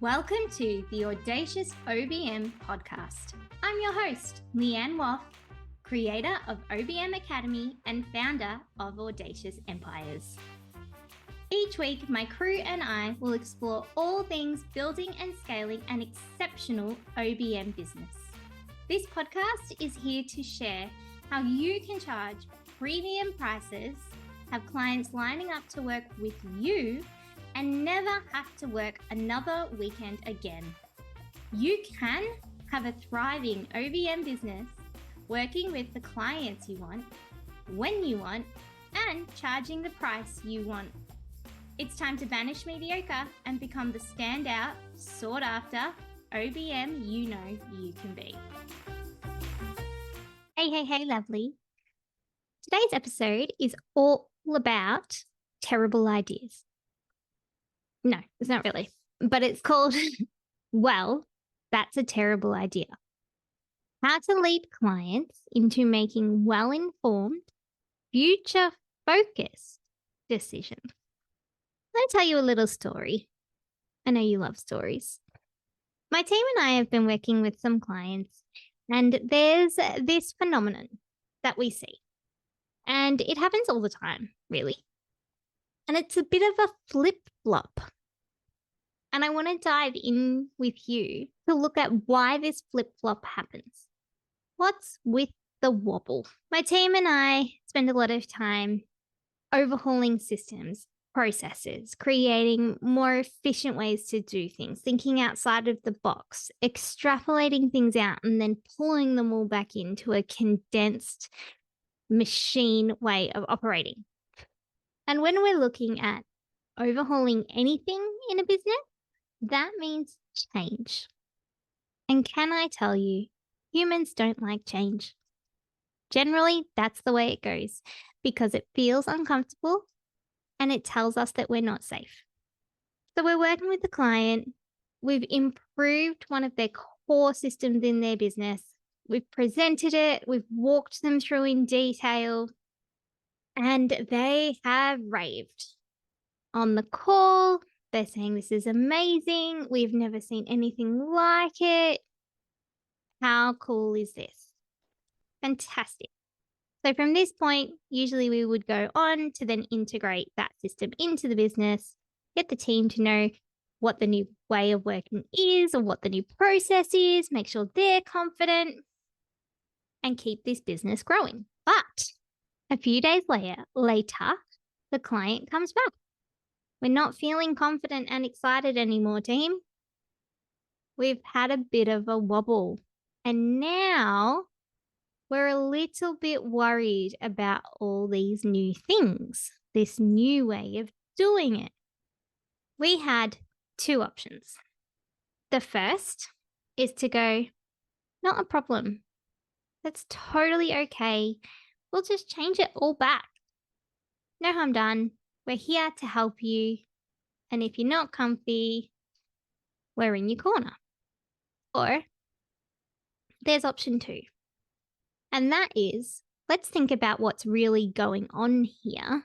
Welcome to the Audacious OBM podcast. I'm your host, Leanne Woff, creator of OBM Academy and founder of Audacious Empires. Each week, my crew and I will explore all things building and scaling an exceptional OBM business. This podcast is here to share how you can charge premium prices, have clients lining up to work with you, and never have to work another weekend again. You can have a thriving OBM business, working with the clients you want, when you want, and charging the price you want. It's time to banish mediocre and become the standout, sought after OBM you know you can be. Hey, lovely. Today's episode is all about terrible ideas. No, it's not really, but it's called, well, that's a terrible idea. How to lead clients into making well-informed, future-focused decisions. Let me tell you a little story. I know you love stories. My team and I have been working with some clients, and there's this phenomenon that we see. And it happens all the time, really. And it's a bit of a flip-flop. And I want to dive in with you to look at why this flip-flop happens. What's with the wobble? My team and I spend a lot of time overhauling systems, processes, creating more efficient ways to do things, thinking outside of the box, extrapolating things out, and then pulling them all back into a condensed machine way of operating. And when we're looking at overhauling anything in a business, that means change. And can I tell you, humans don't like change. Generally, that's the way it goes because it feels uncomfortable and it tells us that we're not safe. So we're working with the client. We've improved one of their core systems in their business. We've presented it. We've walked them through in detail. And they have raved. On the call, they're saying this is amazing. We've never seen anything like it. How cool is this? Fantastic. So from this point, usually we would go on to then integrate that system into the business, get the team to know what the new way of working is or what the new process is, make sure they're confident, and keep this business growing. But a few days later, the client comes back. We're not feeling confident and excited anymore, team. We've had a bit of a wobble. And now we're a little bit worried about all these new things, this new way of doing it. We had two options. The first is to go, not a problem. That's totally okay. We'll just change it all back. No harm done. We're here to help you. And if you're not comfy, we're in your corner. Or there's option two. And that is, let's think about what's really going on here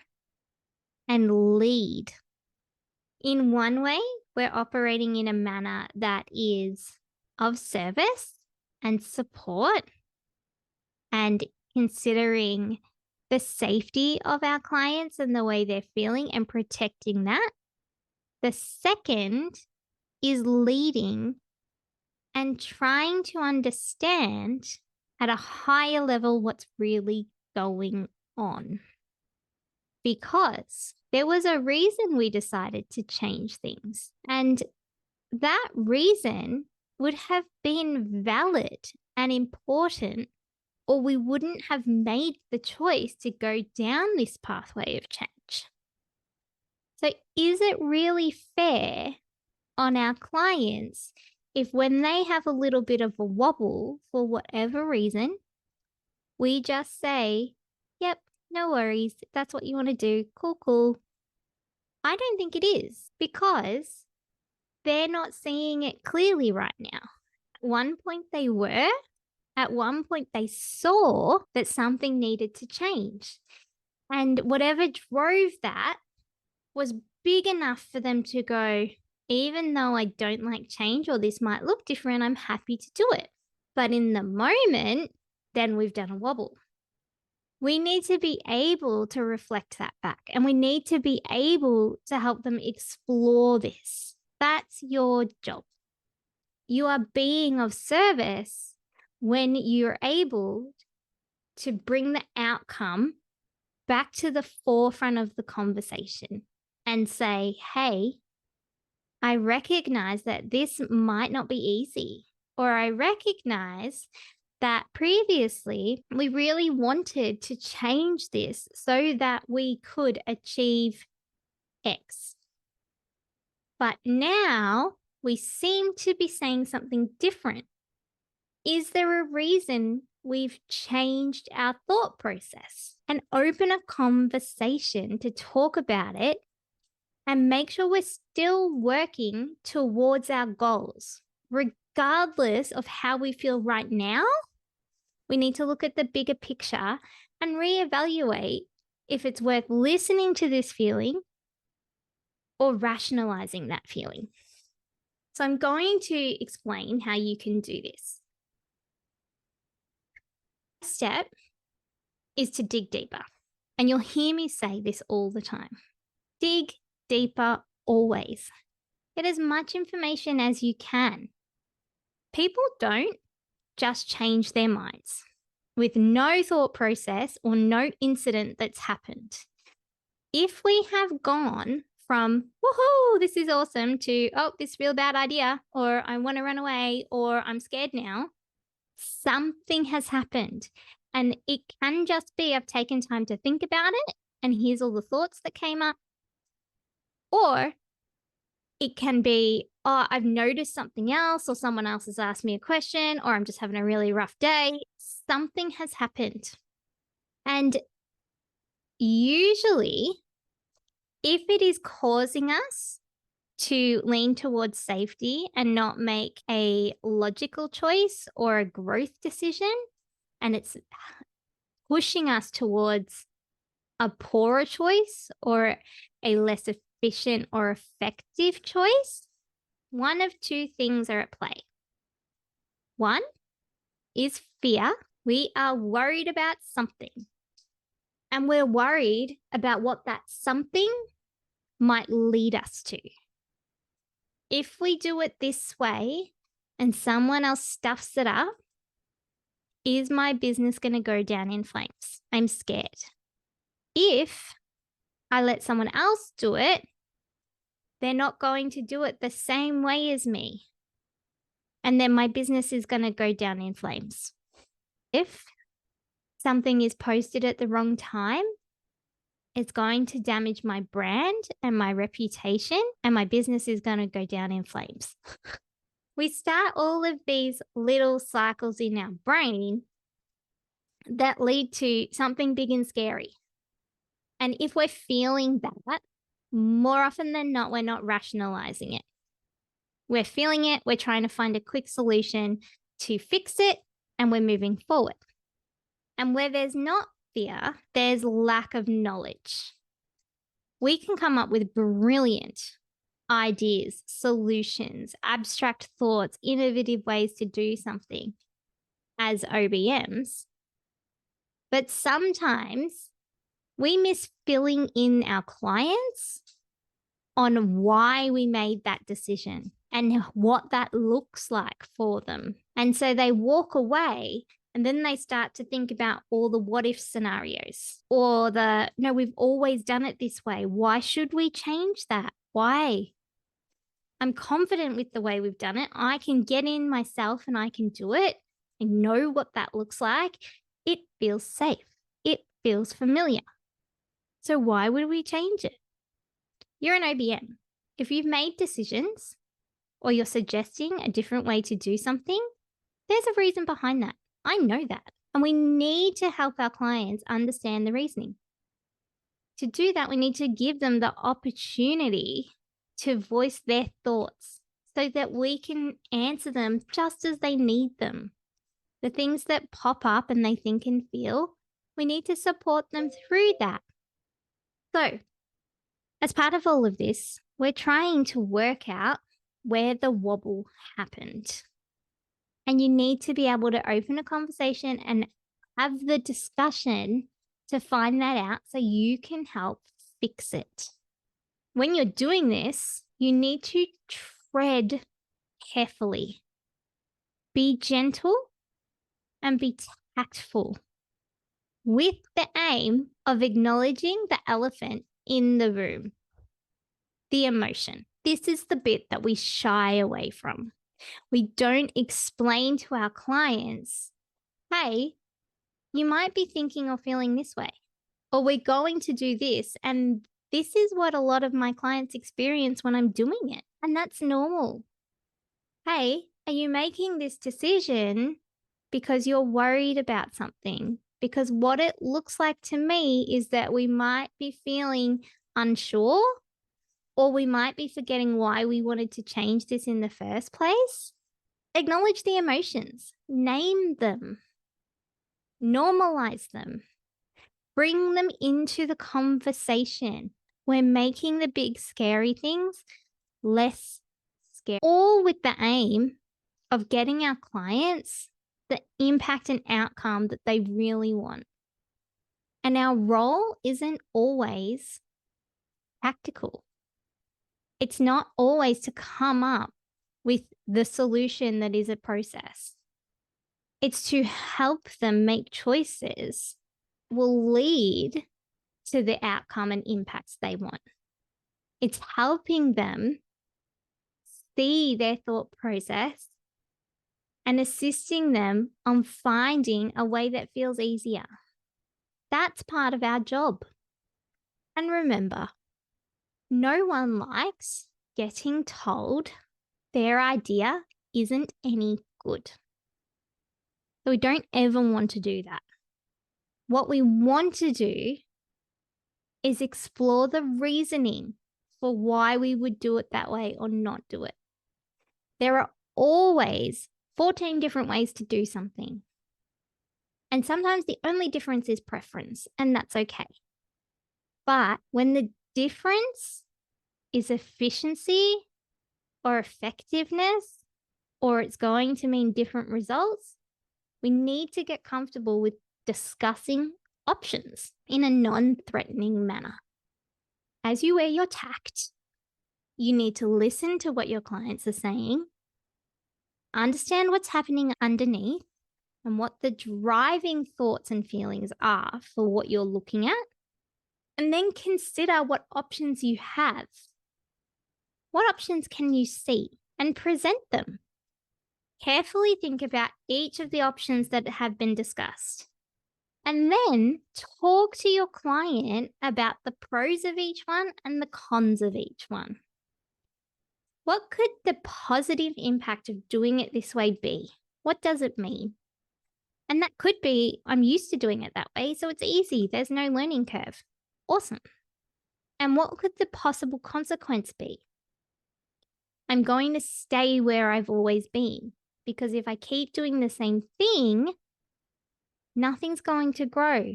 and lead. In one way, we're operating in a manner that is of service and support and considering the safety of our clients and the way they're feeling and protecting that. The second is leading and trying to understand at a higher level what's really going on. Because there was a reason we decided to change things. And that reason would have been valid and important, or we wouldn't have made the choice to go down this pathway of change. So is it really fair on our clients if when they have a little bit of a wobble for whatever reason, we just say, yep, no worries, if that's what you want to do, cool. I don't think it is because they're not seeing it clearly right now. At one point they were. At one point, they saw that something needed to change. And whatever drove that was big enough for them to go, Even though I don't like change or this might look different, I'm happy to do it. But in the moment, then we've done a wobble. We need to be able to reflect that back, and we need to be able to help them explore this. That's your job. You are being of service when you're able to bring the outcome back to the forefront of the conversation and say, hey, I recognize that this might not be easy, or I recognize that previously we really wanted to change this so that we could achieve X. But now we seem to be saying something different. Is there a reason we've changed our thought process? And open a conversation to talk about it and make sure we're still working towards our goals. Regardless of how we feel right now, we need to look at the bigger picture and reevaluate if it's worth listening to this feeling or rationalizing that feeling. So I'm going to explain how you can do this. Step is to dig deeper. And you'll hear me say this all the time. Dig deeper always. Get as much information as you can. People don't just change their minds with no thought process or no incident that's happened. If we have gone from, woohoo, this is awesome, to, oh, this real bad idea, or I want to run away, or I'm scared now, something has happened. And it can just be I've taken time to think about it, and here's all the thoughts that came up. Or it can be, oh, I've noticed something else, or someone else has asked me a question, or I'm just having a really rough day. Something has happened. And usually, if it is causing us to lean towards safety and not make a logical choice or a growth decision, and it's pushing us towards a poorer choice or a less efficient or effective choice, one of two things are at play. One is fear. We are worried about something, and we're worried about what that something might lead us to. If we do it this way and someone else stuffs it up, is my business going to go down in flames? I'm scared. If I let someone else do it, they're not going to do it the same way as me. And then my business is going to go down in flames. If something is posted at the wrong time, it's going to damage my brand and my reputation, and my business is going to go down in flames. We start all of these little cycles in our brain that lead to something big and scary. And if we're feeling that, more often than not, we're not rationalizing it. We're feeling it, we're trying to find a quick solution to fix it, and we're moving forward. And where there's not fear, there's lack of knowledge. We can come up with brilliant ideas, solutions, abstract thoughts, innovative ways to do something as OBMs. But sometimes we miss filling in our clients on why we made that decision and what that looks like for them. And so they walk away, and then they start to think about all the what if scenarios, or no, we've always done it this way. Why should we change that? Why? I'm confident with the way we've done it. I can get in myself and I can do it. I know what that looks like. It feels safe. It feels familiar. So why would we change it? You're an OBM. If you've made decisions or you're suggesting a different way to do something, there's a reason behind that. I know that. And we need to help our clients understand the reasoning. To do that, we need to give them the opportunity to voice their thoughts so that we can answer them just as they need them. The things that pop up and they think and feel, we need to support them through that. So, as part of all of this, We're trying to work out where the wobble happened. And you need to be able to open a conversation and have the discussion to find that out so you can help fix it. When you're doing this, you need to tread carefully. Be gentle and be tactful with the aim of acknowledging the elephant in the room, the emotion. This is the bit that we shy away from. We don't explain to our clients, hey, you might be thinking or feeling this way, or we're going to do this. And this is what a lot of my clients experience when I'm doing it. And that's normal. Hey, are you making this decision because you're worried about something? Because what it looks like to me is that we might be feeling unsure, or we might be forgetting why we wanted to change this in the first place. Acknowledge the emotions, name them, normalize them, bring them into the conversation. We're making the big scary things less scary, all with the aim of getting our clients the impact and outcome that they really want. And our role isn't always tactical. It's not always to come up with the solution that is a process. It's to help them make choices that will lead to the outcome and impacts they want. It's helping them see their thought process and assisting them on finding a way that feels easier. That's part of our job. And remember, no one likes getting told their idea isn't any good. So we don't ever want to do that. What we want to do is explore the reasoning for why we would do it that way or not do it. There are always 14 different ways to do something. And sometimes the only difference is preference, and that's okay. But when the difference is efficiency or effectiveness, or it's going to mean different results, we need to get comfortable with discussing options in a non-threatening manner. As you wear your tact, you need to listen to what your clients are saying, understand what's happening underneath, and what the driving thoughts and feelings are for what you're looking at, and then consider what options you have. What options can you see and present them? Carefully think about each of the options that have been discussed. And then talk to your client about the pros of each one and the cons of each one. What could the positive impact of doing it this way be? What does it mean? And that could be, I'm used to doing it that way, so it's easy. There's no learning curve. Awesome. And what could the possible consequence be? I'm going to stay where I've always been, because if I keep doing the same thing, nothing's going to grow.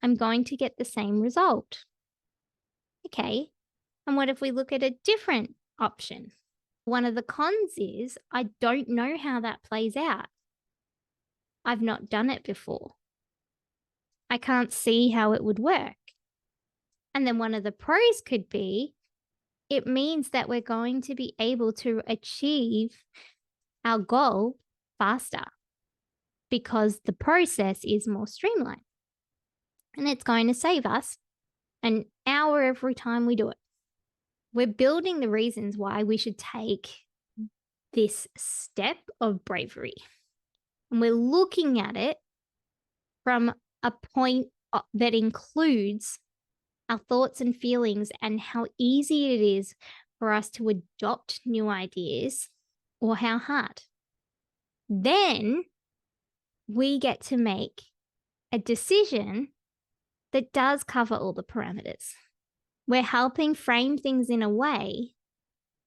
I'm going to get the same result. Okay. And what if we look at a different option? One of the cons is I don't know how that plays out. I've not done it before. I can't see how it would work. And then one of the pros could be it means that we're going to be able to achieve our goal faster because the process is more streamlined. And it's going to save us an hour every time we do it. We're building the reasons why we should take this step of bravery. And we're looking at it from a point that includes our thoughts and feelings and how easy it is for us to adopt new ideas or how hard. Then we get to make a decision that does cover all the parameters. We're helping frame things in a way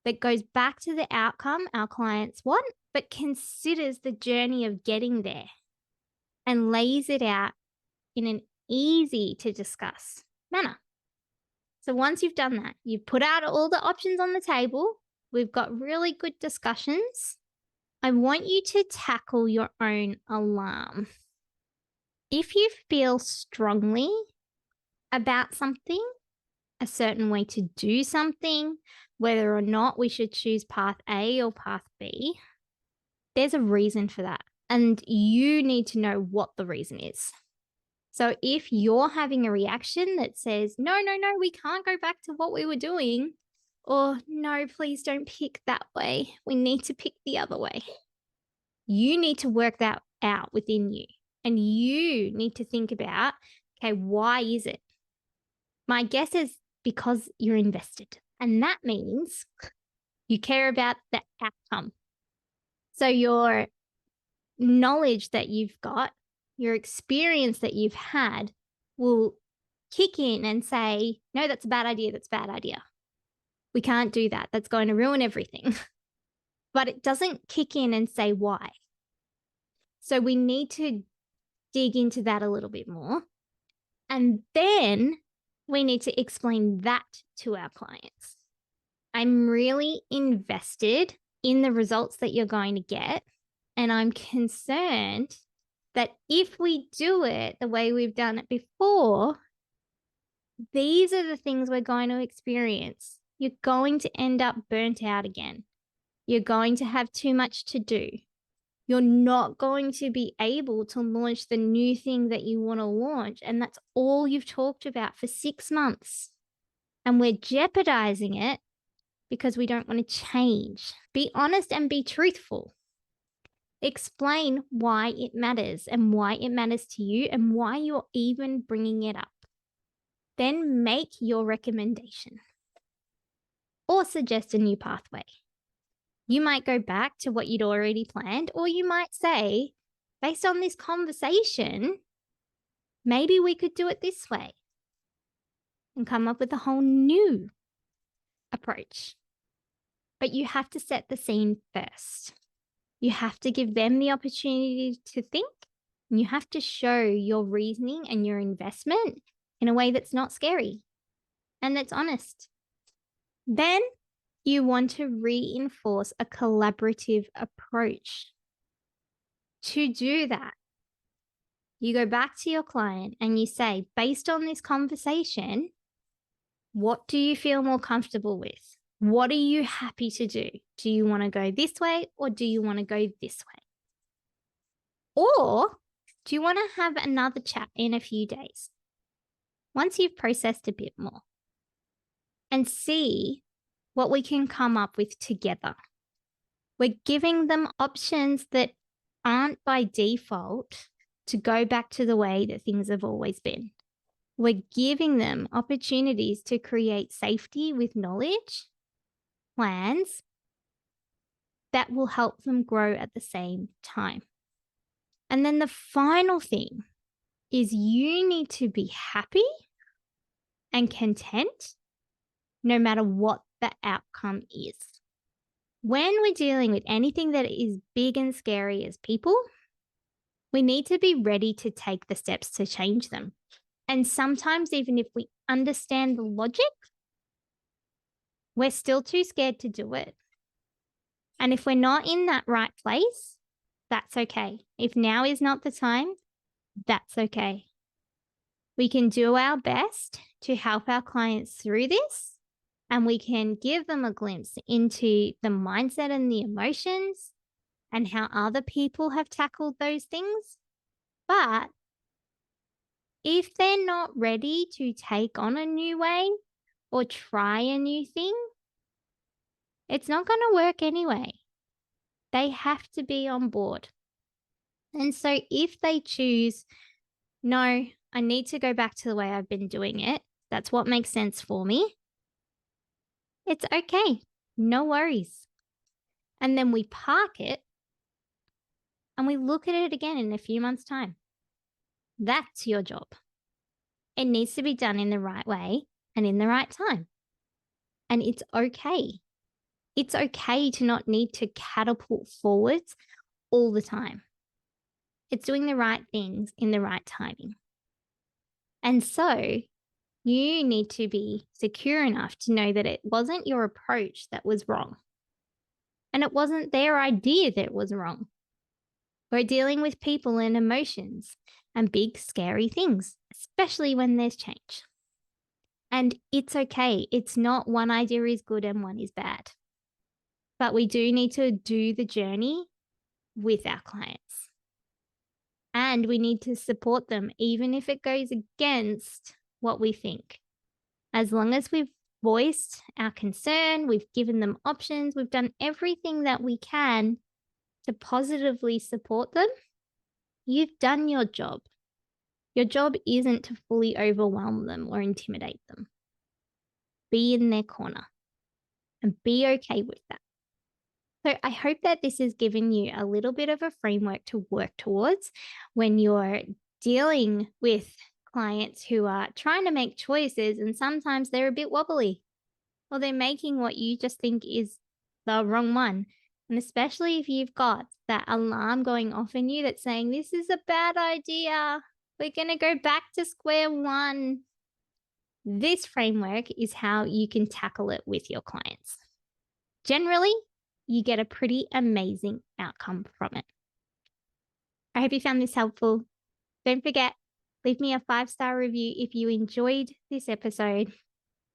that goes back to the outcome our clients want, but considers the journey of getting there and lays it out in an easy to discuss manner. So once you've done that, you've put out all the options on the table. We've got really good discussions. I want you to tackle your own alarm. If you feel strongly about something, a certain way to do something, whether or not we should choose path A or path B, there's a reason for that. And you need to know what the reason is. So if you're having a reaction that says, no, we can't go back to what we were doing, or no, please don't pick that way, we need to pick the other way, you need to work that out within you. And you need to think about, okay, why is it? My guess is because you're invested. And that means you care about the outcome. So your knowledge that you've got, your experience that you've had will kick in and say, no, that's a bad idea. That's a bad idea. We can't do that. That's going to ruin everything. But it doesn't kick in and say why. So we need to dig into that a little bit more. And then we need to explain that to our clients. I'm really invested in the results that you're going to get. And I'm concerned that if we do it the way we've done it before, these are the things we're going to experience. You're going to end up burnt out again. You're going to have too much to do. You're not going to be able to launch the new thing that you want to launch. And that's all you've talked about for 6 months. And we're jeopardizing it because we don't want to change. Be honest and be truthful. Explain why it matters and why it matters to you and why you're even bringing it up. Then make your recommendation or suggest a new pathway. You might go back to what you'd already planned, or you might say, based on this conversation, maybe we could do it this way and come up with a whole new approach. But you have to set the scene first. You have to give them the opportunity to think, and you have to show your reasoning and your investment in a way that's not scary and that's honest. Then you want to reinforce a collaborative approach. To do that, you go back to your client and you say, based on this conversation, what do you feel more comfortable with? What are you happy to do? Do you want to go this way or do you want to go this way? Or do you want to have another chat in a few days once you've processed a bit more and see what we can come up with together? We're giving them options that aren't by default to go back to the way that things have always been. We're giving them opportunities to create safety with knowledge, plans that will help them grow at the same time. And then the final thing is you need to be happy and content no matter what the outcome is. When we're dealing with anything that is big and scary as people, we need to be ready to take the steps to change them. And sometimes, even if we understand the logic, we're still too scared to do it. And if we're not in that right place, that's okay. If now is not the time, that's okay. We can do our best to help our clients through this, and we can give them a glimpse into the mindset and the emotions and how other people have tackled those things. But if they're not ready to take on a new way or try a new thing, it's not going to work anyway. They have to be on board. And so if they choose, no, I need to go back to the way I've been doing it, that's what makes sense for me, it's okay. No worries. And then we park it and we look at it again in a few months' time. That's your job. It needs to be done in the right way and in the right time. And it's okay. It's okay to not need to catapult forwards all the time. It's doing the right things in the right timing. And so You need to be secure enough to know that it wasn't your approach that was wrong. And it wasn't their idea that was wrong. We're dealing with people and emotions and big, scary things, especially when there's change. And it's okay. It's not one idea is good and one is bad. But we do need to do the journey with our clients. And we need to support them, even if it goes against what we think. As long as we've voiced our concern, we've given them options, we've done everything that we can to positively support them, you've done your job. Your job isn't to fully overwhelm them or intimidate them. Be in their corner and be okay with that. So I hope that this has given you a little bit of a framework to work towards when you're dealing with clients who are trying to make choices and sometimes they're a bit wobbly or they're making what you just think is the wrong one. And especially if you've got that alarm going off in you that's saying, this is a bad idea. We're going to go back to square one. This framework is how you can tackle it with your clients. Generally, you get a pretty amazing outcome from it. I hope you found this helpful. Don't forget, leave me a 5-star review if you enjoyed this episode.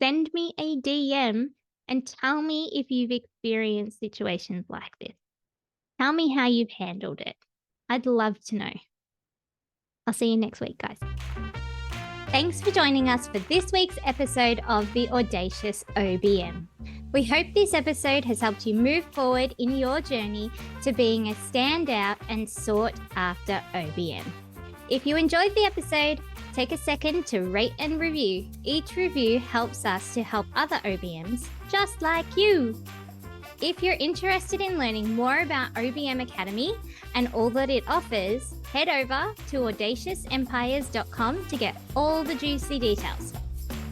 Send me a DM and tell me if you've experienced situations like this. Tell me how you've handled it. I'd love to know. I'll see you next week, guys. Thanks for joining us for this week's episode of the Audacious OBM. We hope this episode has helped you move forward in your journey to being a standout and sought after OBM. If you enjoyed the episode, take a second to rate and review. Each review helps us to help other OBMs just like you. If you're interested in learning more about OBM Academy and all that it offers, head over to audaciousempires.com to get all the juicy details.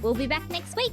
We'll be back next week.